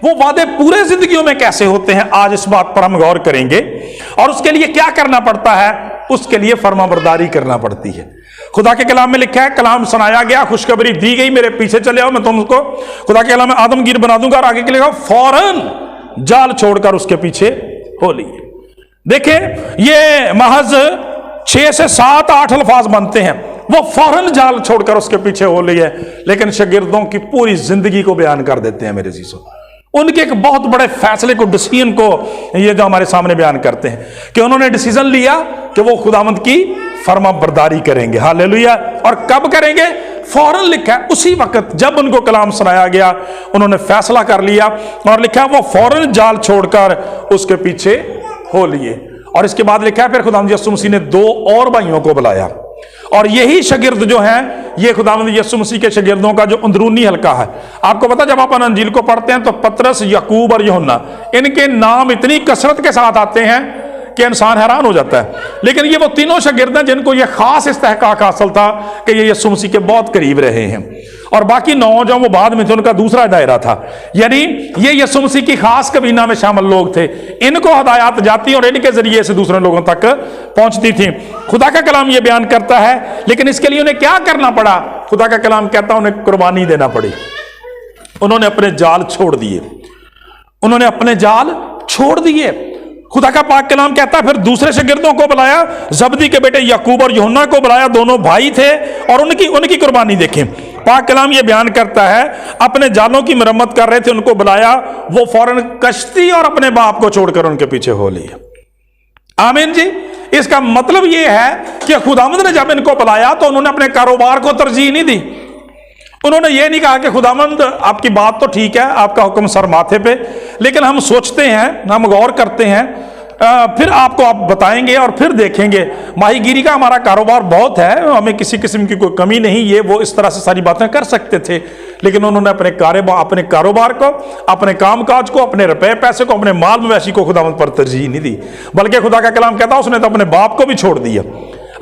वो वादे पूरे जिंदगियों में कैसे होते हैं, आज इस बात पर हम गौर करेंगे। और उसके लिए क्या करना पड़ता है, उसके लिए फरमाबरदारी करना पड़ती है। खुदा के कलाम में लिखा है, कलाम सुनाया गया, खुशखबरी दी गई, मेरे पीछे चले आओ, मैं तुमको खुदा के कलाम में आदमगीर बना दूंगा। और आगे के लिखा, फौरन जाल छोड़कर उसके पीछे हो लिए। देखे, ये महज 6 से 7 8 अल्फाज बनते हैं, वो फौरन जाल छोड़कर उसके पीछे हो लिए, लेकिन शागिर्दों की पूरी जिंदगी को बयान कर देते हैं मेरे अजीजों। उनके एक बहुत बड़े फैसले को, डिसीजन को ये जो हमारे सामने बयान करते हैं कि उन्होंने डिसीजन लिया कि वो खुदावंद की फरमाबरदारी करेंगे। हालेलुया। और कब करेंगे? फौरन लिखा है, उसी वक्त जब उनको कलाम सुनाया गया उन्होंने फैसला कर लिया, और लिखा है वो फौरन जाल छोड़कर उसके पीछे हो लिए। और इसके बाद लिखा है, फिर खुदावंद यीशु मसीह ने 2 और भाइयों को बुलाया, और यही शागिर्द जो हैं, ये खुदावंद यीशु मसीह के शागिर्दों का जो अंदरूनी हल्का है। आपको पता, जब आप अंजील को पढ़ते हैं तो पतरस, याकूब और यूहन्ना, इनके नाम इतनी कसरत के साथ आते हैं कि इंसान हैरान हो जाता है। लेकिन ये वो तीनों शागिर्द हैं जिनको ये खास इस्तेहकाक हासिल था कि ये यीशु मसीह के बहुत करीब रहे हैं, और बाकी 9 जो वो बाद में थे, उनका दूसरा दायरा था। यानी ये यीशु मसीह की खास कबीना में शामिल लोग थे, इनको हदायत जाती और इनके जरिए से दूसरे लोगों तक पहुंचती थी। खुदा का कलाम ये बयान करता है, लेकिन इसके लिए उन्हें क्या करना पड़ा? खुदा का कलाम कहता है उन्हें कुर्बानी देना पड़ी। उन्होंने अपने जाल छोड़ दिए, उन्होंने अपने जाल छोड़ दिए। खुदा का पाक कलाम कहता है, फिर दूसरे शागिर्दों को बुलाया, जबदी के बेटे याकूब और यूहन्ना को बुलाया, दोनों भाई थे, और उनकी कुर्बानी देखें। पाक कलाम ये बयान करता है, अपने जालों की मरम्मत कर रहे थे, उनको बुलाया, वो फौरन कश्ती और अपने बाप को छोड़कर उनके पीछे हो लिए। आमीन जी। इसका मतलब ये है कि खुदावंद ने जब इनको बुलाया तो उन्होंने अपने कारोबार को तरजीह नहीं दी। उन्होंने ये नहीं कहा कि खुदावंद आपकी बात तो ठीक है, आपका हुक्म सर माथे पे, लेकिन हम सोचते हैं, हम गौर करते हैं, फिर आपको आप बताएंगे और फिर देखेंगे। माहीगीरी का हमारा कारोबार बहुत है, हमें किसी किस्म की कोई कमी नहीं, ये वो इस तरह से सारी बातें कर सकते थे। लेकिन उन्होंने अपने कारोबार को, अपने कामकाज को, अपने रुपए पैसे को, अपने माल मवेशी को खुदावंद पर तरजीह नहीं दी, बल्कि खुदा का कलाम कहता है उसने तो अपने बाप को भी छोड़ दिया,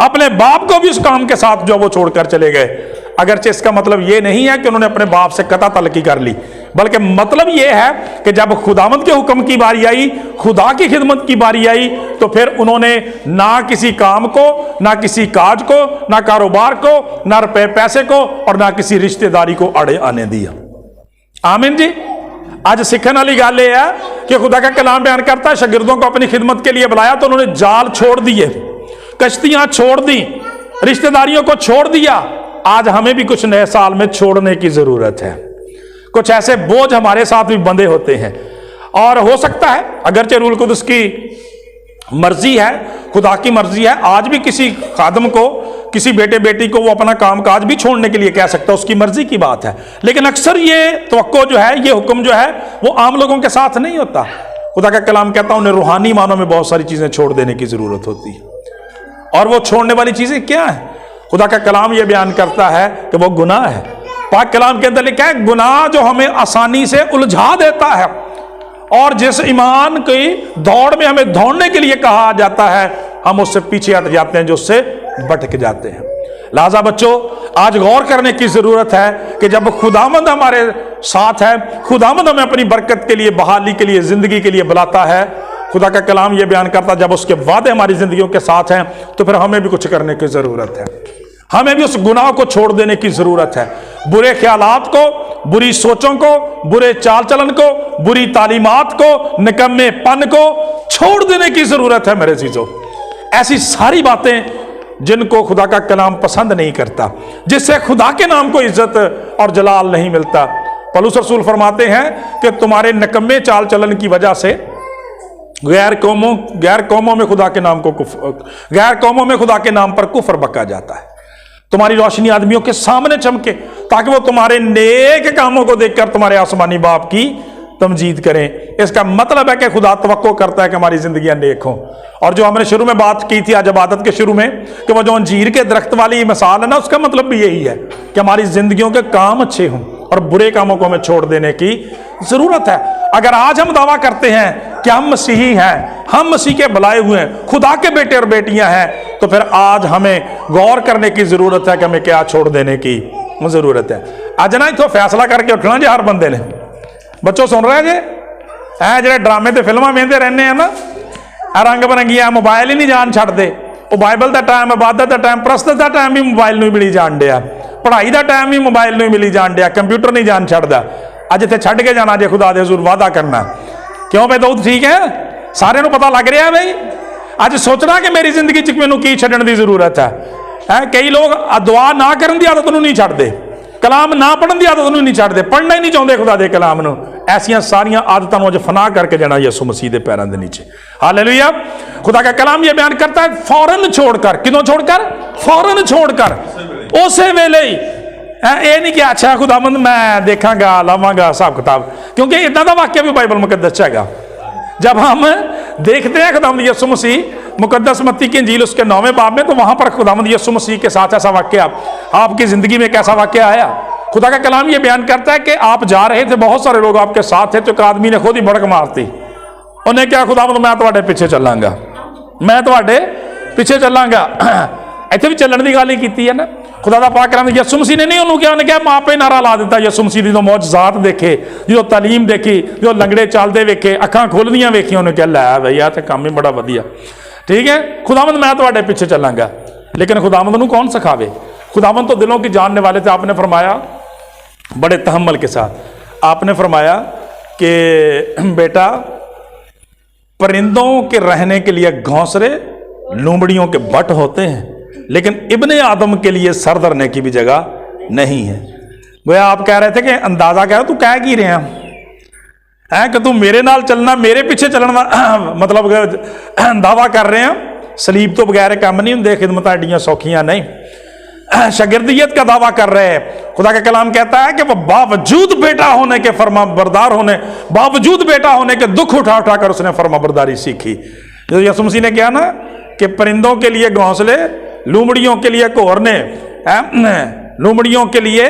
अपने बाप को भी उस काम के साथ जो वो छोड़कर चले गए। अगरचे इसका मतलब ये नहीं है कि उन्होंने अपने बाप से कता तलकी कर ली, बल्कि मतलब ये है कि जब खुदावंद के हुक्म की बारी आई, खुदा की खिदमत की बारी आई, तो फिर उन्होंने ना किसी काम को, ना किसी काज को, ना कारोबार को, ना रुपए पैसे को, और ना किसी रिश्तेदारी को अड़े आने दिया। आमीन जी। आज सीखने वाली गल यह है कि खुदा का कलाम बयान करता है, शागिर्दों को अपनी खिदमत के लिए बुलाया तो उन्होंने जाल छोड़ दिए, कश्तियां छोड़ दी, रिश्तेदारियों को छोड़ दिया। आज हमें भी कुछ नए साल में छोड़ने की जरूरत है। कुछ ऐसे बोझ हमारे साथ भी बंधे होते हैं, और हो सकता है अगरचे रूल कुदस की मर्जी है, खुदा की मर्जी है, आज भी किसी खादम को, किसी बेटे बेटी को वो अपना कामकाज भी छोड़ने के लिए कह सकता है, उसकी मर्जी की बात है। लेकिन अक्सर ये तवक्को जो है, ये हुक्म जो है, वो आम लोगों के साथ नहीं होता। खुदा का कलाम कहता है उन्हें रूहानी मानों में बहुत सारी चीजें छोड़ देने की जरूरत होती है, और वो छोड़ने वाली चीजें क्या है? खुदा का कलाम ये बयान करता है कि वो गुनाह है। पाक कलाम के अंदर लिखा है, गुनाह जो हमें आसानी से उलझा देता है, और जिस ईमान की दौड़ में हमें दौड़ने के लिए कहा जाता है, हम उससे पीछे हट जाते हैं, जो उससे भटक जाते हैं। लिहाजा बच्चों, आज गौर करने की जरूरत है कि जब खुदावंद हमारे साथ है, खुदावंद हमें अपनी बरकत के लिए, बहाली के लिए, जिंदगी के लिए बुलाता है, खुदा का कलाम यह बयान करता है जब उसके वादे हमारी जिंदगियों के साथ हैं, तो फिर हमें भी कुछ करने की जरूरत है। हमें भी उस गुनाह को छोड़ देने की जरूरत है। बुरे ख्यालात को, बुरी सोचों को, बुरे चाल चलन को, बुरी तालीमात को, निकम्मेपन को छोड़ देने की जरूरत है मेरे चीजों। ऐसी सारी बातें जिनको खुदा का कलाम पसंद नहीं करता, जिससे खुदा के नाम को इज्जत और जलाल नहीं मिलता। पौलुस रसूल फरमाते हैं कि तुम्हारे निकम्मे चाल चलन की वजह से गैर कौमों में खुदा के नाम पर कुफर बका जाता है। तुम्हारी रोशनी आदमियों के सामने चमके, ताकि वो तुम्हारे नेक कामों को देखकर तुम्हारे आसमानी बाप की तमजीद करें। इसका मतलब है कि खुदा तवक्को करता है कि हमारी जिंदगियां नेक हों। और जो हमने शुरू में बात की थी आज इबादत के शुरू में, कि वो जो अंजीर के दरख्त वाली मिसाल है ना, उसका मतलब भी यही है कि हमारी जिंदगियों के काम अच्छे हों और बुरे कामों को हमें छोड़ देने की जरूरत है। अगर आज हम दावा करते हैं कि हम मसीही हैं, हम मसीह के बुलाए हुए हैं, खुदा के बेटे और बेटियां हैं, तो फिर आज हमें गौर करने की जरूरत है कि हमें क्या छोड़ देने की जरूरत है। आज ना तो फैसला करके उठना जी हर बंदे ने। बच्चों सुन रहे हैं जी, ਹੈ ਜਿਹੜੇ ਡਰਾਮੇ ਤੇ ਫਿਲਮਾਂ ਵੇਖਦੇ ਰਹਿੰਦੇ ਆ ਨਾ, ਰੰਗ ਬਰੰਗੀਆਂ, ਮੋਬਾਈਲ ਹੀ ਨਹੀਂ ਜਾਣ ਛੱਡਦੇ। ਉਹ ਬਾਈਬਲ ਦਾ ਟਾਈਮ, ਇਬਾਦਤ ਦਾ ਟਾਈਮ, ਪ੍ਰਸਤਤ ਦਾ ਟਾਈਮ ਵੀ ਮੋਬਾਈਲ ਨੂੰ ਹੀ ਮਿਲੀ ਜਾਣ ਡਿਆ, ਪੜ੍ਹਾਈ ਦਾ ਟਾਈਮ ਵੀ ਮੋਬਾਈਲ ਨੂੰ ਹੀ ਮਿਲੀ ਜਾਣ ਡਿਆ, ਕੰਪਿਊਟਰ ਨਹੀਂ ਜਾਣ ਛੱਡਦਾ। ਅੱਜ ਇੱਥੇ ਛੱਡ ਕੇ ਜਾਣਾ ਜੇ ਖੁਦਾ ਦੇ ਹਜ਼ੂਰ ਵਾਅਦਾ ਕਰਨਾ। ਕਿਉਂ ਬਈ ਦਾਊਦ ਠੀਕ ਹੈ, ਸਾਰਿਆਂ ਨੂੰ ਪਤਾ ਲੱਗ ਰਿਹਾ ਬਈ। ਅੱਜ ਸੋਚਣਾ ਕਿ ਮੇਰੀ ਜ਼ਿੰਦਗੀ 'ਚ ਮੈਨੂੰ ਕੀ ਛੱਡਣ ਦੀ ਜ਼ਰੂਰਤ ਹੈ। ਕਈ ਲੋਕ ਦੁਆ ਨਾ ਕਰਨ ਦੀ ਆਦਤ ਨੂੰ ਨਹੀਂ ਛੱਡਦੇ, ਕਲਾਮ ਨਾ ਪੜ੍ਹਨ ਦੀ ਆਦਤ ਨੂੰ ਨਹੀਂ ਛੱਡਦੇ, ਪੜ੍ਹਨਾ ਹੀ ਨਹੀਂ ਚਾਹੁੰਦੇ ਖੁਦਾ ਦੇ ਕਲਾਮ ਨੂੰ। ऐसियां सारियां आदतों को फना करके जाना यीशु मसीह के पैरों के नीचे। हालेलुया। खुदा का कलाम ये बयान करता है फौरन छोड़कर, किदों छोड़कर? फौरन छोड़कर, उसे वेले ही। ये नहीं कि अच्छा खुदावंद मैं देखांगा लावांगा हिसाब किताब, क्योंकि इदां दा वाक्य भी बाइबल मुकद्दस हैगा। जब हम देखते हैं खुदावंद यीशु मसीह मुकद्दस मत्ती की इंजील उसके 9वें बाब में, तो वहां पर खुदावंद यीशु मसीह के साथ ऐसा वाक्य आपकी जिंदगी में एक ऐसा वाक्य आया। खुदा का कलाम ये बयान करता है कि आप जा रहे थे, बहुत सारे लोग आपके साथ थे, तो एक आदमी ने खुद ही भड़क मारती। उन्हें क्या खुदावंद मैं तुहाडे पिछे चलांगा, मैं तुहाडे पिछे चलांगा। इत्थे भी चलण दी गल ही कीती है ना। खुदा दा पाक कलाम यीशु मसीह ने नहीं उन्होंने क्या, उन्हें क्या मां पे नारा ला दिता। यीशु मसीह दी जो मौजज़ात देखे, जो तालीम देखी, जो लंगड़े चलते वेखे, अखां खुलदियां वेखियां, उन्हें क्या लै बई आ ते काम ही बड़ा वधिया, ठीक है खुदावंद मैं तुहाडे पिछे चलांगा। लेकिन खुदावंद नूं कौन सिखावे? खुदावंद तो दिलों की जानने वाले थे। आपने फरमाया बड़े तहम्मुल के साथ, आपने फरमाया कि बेटा परिंदों के रहने के लिए घोंसले, लोमड़ियों के बट होते हैं, लेकिन इब्ने आदम के लिए सर धरने की भी जगह नहीं है। गोया आप कह रहे थे कि अंदाजा कह तू कह की रहे हैं कि तू मेरे नाल चलना, मेरे पीछे चलना, मतलब दावा कर रहे हैं सलीब तो बगैर काम नहीं होंगे, खिदमत एडियां सौखियां नहीं, शागिर्दियत का दावा कर रहे हैं। खुदा का कलाम कहता है कि वह बावजूद बेटा होने के फर्मा बरदार होने, बावजूद बेटा होने के दुख उठा उठा कर उसने फर्मा बरदारी सीखी। जो यीशु मसीह ने किया ना कि परिंदों के लिए घोंसले, लोमड़ियों के लिए कोहरने, लोमड़ियों के लिए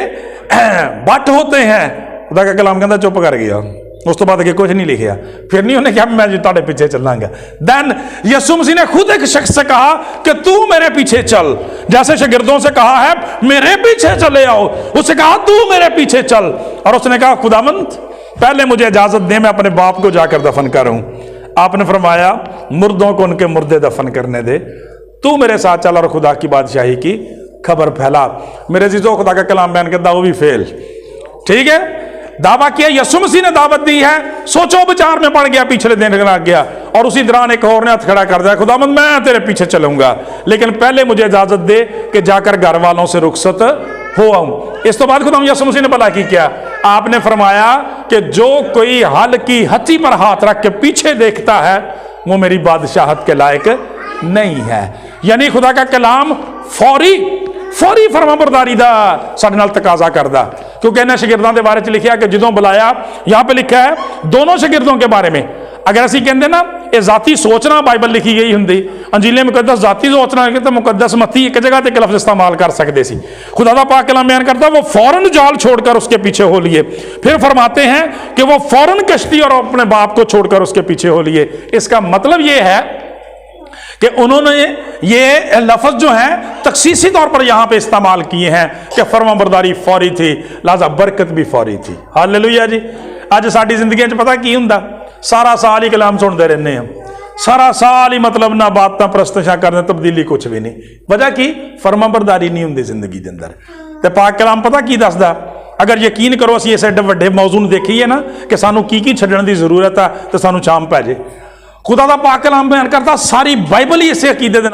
बट होते हैं। खुदा का कलाम कहता चुप कर गया, उस तो बाद अगे कुछ नहीं लिखा। फिर नहीं उन्हें कहा मैं जो तेरे पीछे चलांगा। देन यीशु मसीह ने खुद एक शख्स से कहा कि तू मेरे पीछे चल, जैसे शागिर्दों से कहा है मेरे पीछे चले आओ, उससे कहा तू मेरे पीछे चल। और उसने कहा खुदावंद पहले मुझे इजाजत दे, मैं अपने बाप को जाकर दफन करूं। आपने फरमाया मुर्दों को उनके मुर्दे दफन करने दे, तू मेरे साथ चल और खुदा की बादशाही की खबर फैला। मेरे जीजो खुदा का कलाम बयान करता वो भी फेल, ठीक है। दावा किया, यीशु मसीह ने दावत दी है, सोचो विचार में पड़ गया, पिछले दिन लग गया, और उसी दौरान एक और ने हाथ खड़ा कर दिया, खुदावंद मैं तेरे पीछे चलूंगा, लेकिन पहले मुझे इजाजत दे कि जाकर घर वालों से रुखसत हो आऊं। इस तो बाद खुदावंद यीशु मसीह ने भला की क्या? आपने फरमाया कि जो कोई हल की हथी पर हाथ रख के पीछे देखता है वो मेरी बादशाहत के लायक नहीं है। यानी खुदा का कलाम फौरी फरमाबरदारी दा साडे नाल तकाजा करदा, क्योंकि इन्हें शागिर्दां दे बारे च लिखा कि जदों बुलाया, यहां पे लिखा है दोनों शागिर्दों के बारे में। अगर असीं कहंदे ना ये जाती सोचना बाइबल लिखी गई हुंदी, अंजीले मुकद्दस जाती सोचना तो मुकद्दस मत्ती एक जगह ते एक लफ्ज़ इस्तेमाल कर सकते सी। खुदा दा पाक कलाम बयान करता वो फौरन जाल छोड़कर उसके पीछे हो लिए। फिर फरमाते हैं कि वो फौरन कश्ती और अपने बाप को छोड़कर उसके पीछे हो लिए। इसका मतलब ये है कि उन्होंने ये लफ्ज़ जो है तखसीसी तौर पर यहाँ पे इस्तेमाल किए हैं कि फरमाबरदारी फौरी थी, लिहाजा बरकत भी फौरी थी। हालेलुया जी। अज साडी जिंदगी पता की हुंदा, सारा साल ही कलाम सुनते रहने हैं, सारा साल ही मतलब ना बातें प्रस्तशां करने, तब्दीली कुछ भी नहीं। वजह की? फरमाबरदारी नहीं हुंदी जिंदगी के अंदर। ते पाक कलाम पता की दसदा? अगर यकीन करो असीं इस एडे वड्डे मौजू नूं देखीए ना कि सानू की छड्डण दी जरूरत है, तो सानू शाम पै जे। खुदा दा पाक कलाम बयान करता सारी बाइबल ही इसे अकीदे दे